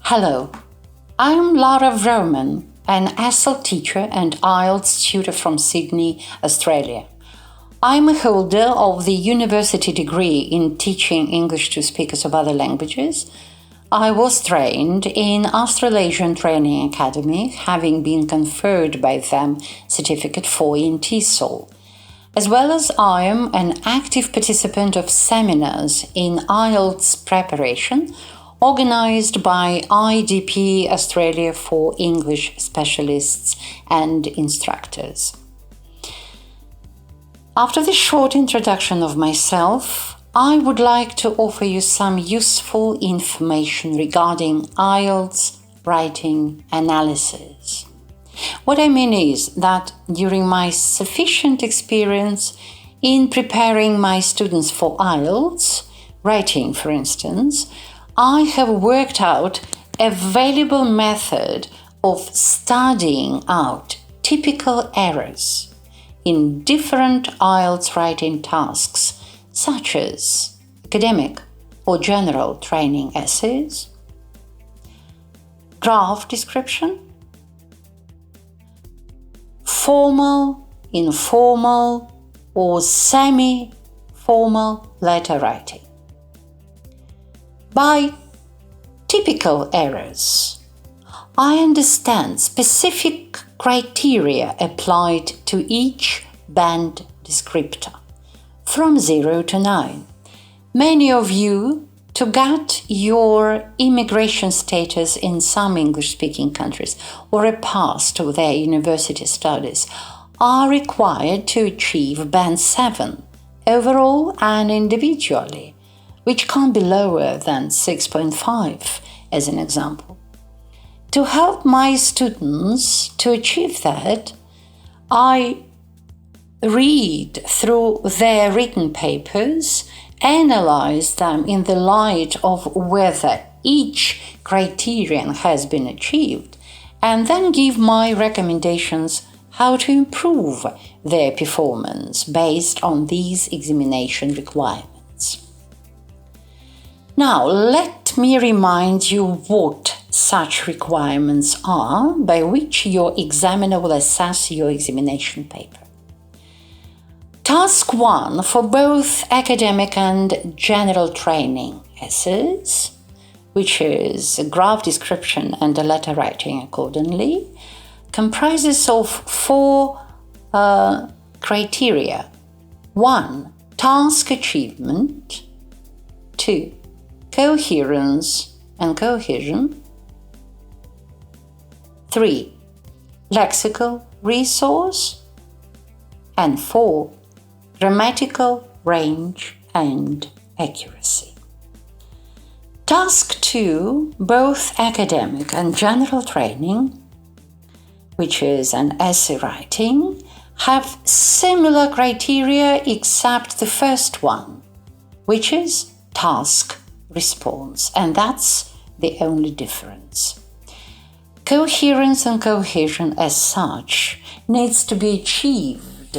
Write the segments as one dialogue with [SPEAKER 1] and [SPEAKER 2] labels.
[SPEAKER 1] Hello, I'm Lara Vromen, an ESL teacher and IELTS tutor from Sydney, Australia. I'm a holder of the university degree in teaching English to speakers of other languages. I was trained in Australasian Training Academy, having been conferred by them Certificate 4 in TESOL. As well as I am an active participant of seminars in IELTS preparation organized by IDP Australia for English specialists and instructors. After this short introduction of myself, I would like to offer you some useful information regarding IELTS writing analysis. What I mean is that during my sufficient experience in preparing my students for IELTS, writing for instance, I have worked out a valuable method of studying out typical errors in different IELTS writing tasks, such as academic or general training essays, graph description, formal, informal, or semi-formal letter writing. By typical errors, I understand specific criteria applied to each band descriptor, from 0 to 9. Many of you, to get your immigration status in some English-speaking countries or a pass to their university studies, are required to achieve band 7, overall and individually, which can't be lower than 6.5, as an example. To help my students to achieve that, I read through their written papers, analyze them in the light of whether each criterion has been achieved, and then give my recommendations how to improve their performance based on these examination requirements. Now, let me remind you what such requirements are by which your examiner will assess your examination paper. Task 1 for both academic and general training essays, which is a graph description and a letter writing accordingly, comprises of 4 criteria. 1. Task achievement. 2. Coherence and cohesion. 3. Lexical resource. And 4. Grammatical range and accuracy. Task 2, both academic and general training, which is an essay writing, have similar criteria except the first one, which is task response, and that's the only difference. Coherence and cohesion as such needs to be achieved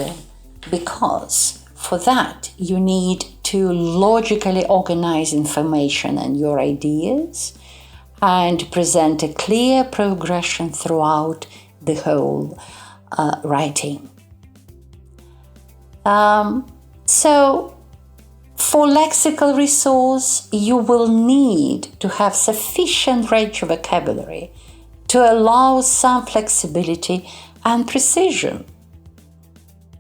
[SPEAKER 1] because for that you need to logically organize information and your ideas and present a clear progression throughout the whole writing. So for lexical resource, you will need to have sufficient range of vocabulary to allow some flexibility and precision.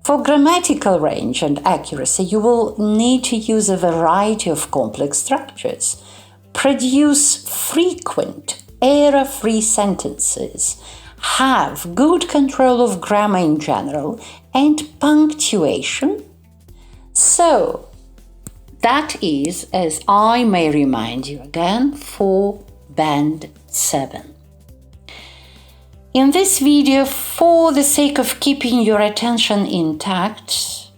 [SPEAKER 1] For grammatical range and accuracy, you will need to use a variety of complex structures, produce frequent error-free sentences, have good control of grammar in general, and punctuation. So, that is, as I may remind you again, for band 7. In this video, for the sake of keeping your attention intact,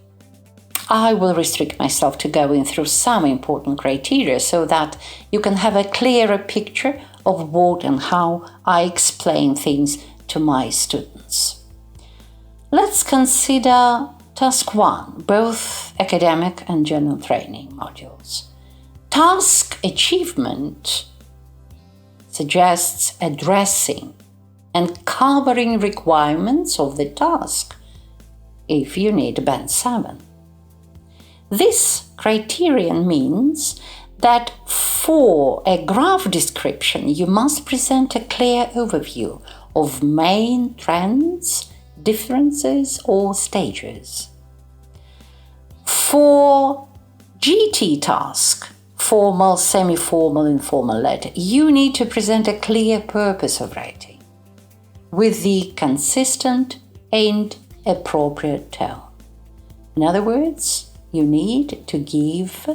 [SPEAKER 1] I will restrict myself to going through some important criteria so that you can have a clearer picture of what and how I explain things to my students. Let's consider Task 1, both academic and general training modules. Task achievement suggests addressing and covering requirements of the task if you need Band 7. This criterion means that for a graph description, you must present a clear overview of main trends, differences, or stages. For GT task, formal, semi-formal, informal letter, you need to present a clear purpose of writing with the consistent and appropriate tone. In other words, you need to give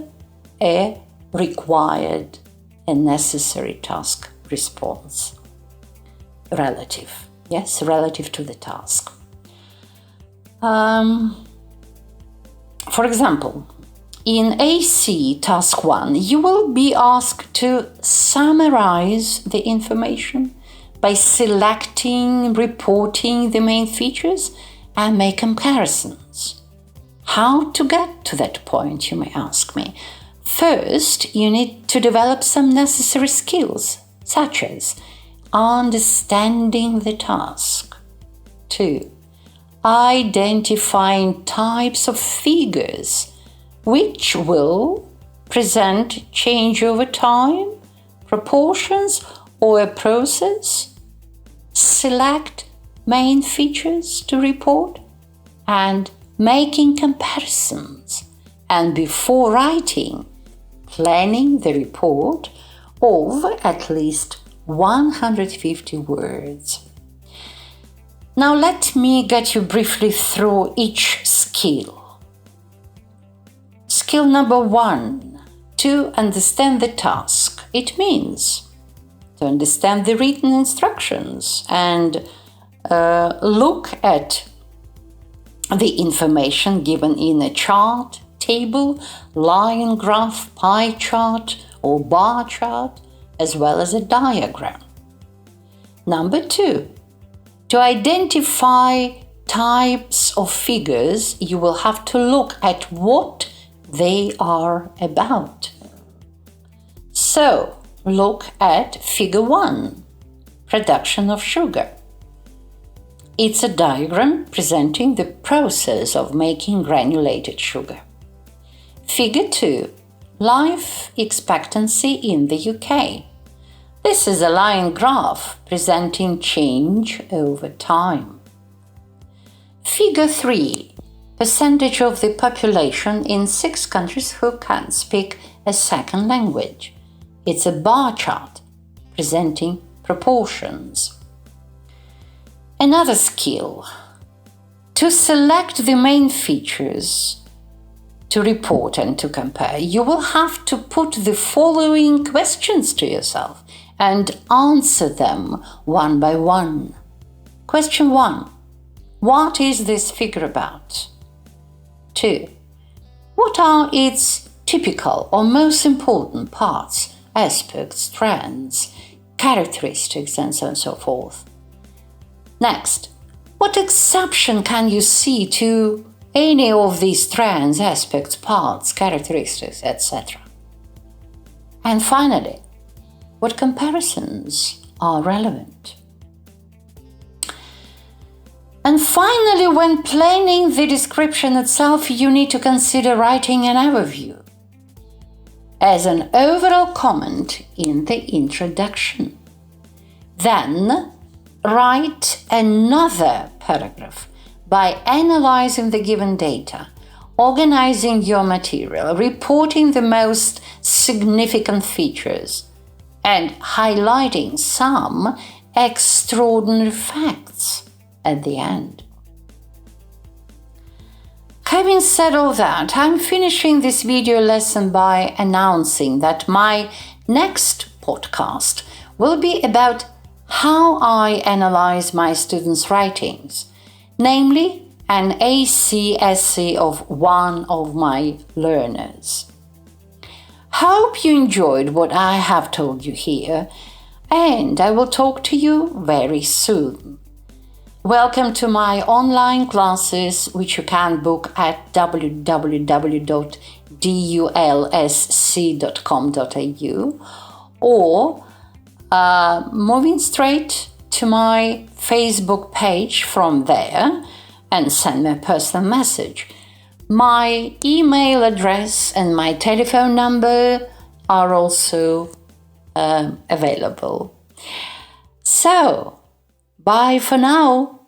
[SPEAKER 1] a required and necessary task response. Relative to the task. For example, in AC Task 1, you will be asked to summarize the information by selecting, reporting the main features and make comparisons. How to get to that point, you may ask me. First, you need to develop some necessary skills, such as understanding the task. 2. Identifying types of figures which will present change over time, proportions, or a process. Select main features to report and making comparisons. And before writing, planning the report of at least 150 words. Now let me get you briefly through each skill. Skill number 1, to understand the task. It means to understand the written instructions and look at the information given in a chart, table, line graph, pie chart, or bar chart, as well as a diagram. Number 2, to identify types of figures, you will have to look at what they are about. So, look at Figure 1, production of sugar. It's a diagram presenting the process of making granulated sugar. Figure 2, life expectancy in the UK. This is a line graph presenting change over time. Figure 3, percentage of the population in 6 countries who can speak a second language. It's a bar chart presenting proportions. Another skill, to select the main features to report and to compare, you will have to put the following questions to yourself and answer them one by one. Question 1. What is this figure about? 2. What are its typical or most important parts, aspects, trends, characteristics, and so on and so forth? Next, what exception can you see to any of these trends, aspects, parts, characteristics, etc.? And finally, what comparisons are relevant? And finally, when planning the description itself, you need to consider writing an overview as an overall comment in the introduction. Then, write another paragraph by analyzing the given data, organizing your material, reporting the most significant features, and highlighting some extraordinary facts at the end. Having said all that, I'm finishing this video lesson by announcing that my next podcast will be about how I analyze my students' writings, namely an AC essay of one of my learners. Hope you enjoyed what I have told you here, and I will talk to you very soon. Welcome to my online classes, which you can book at www.dulsc.com.au, or moving straight to my Facebook page from there and send me a personal message. My email address and my telephone number are also available. So, bye for now.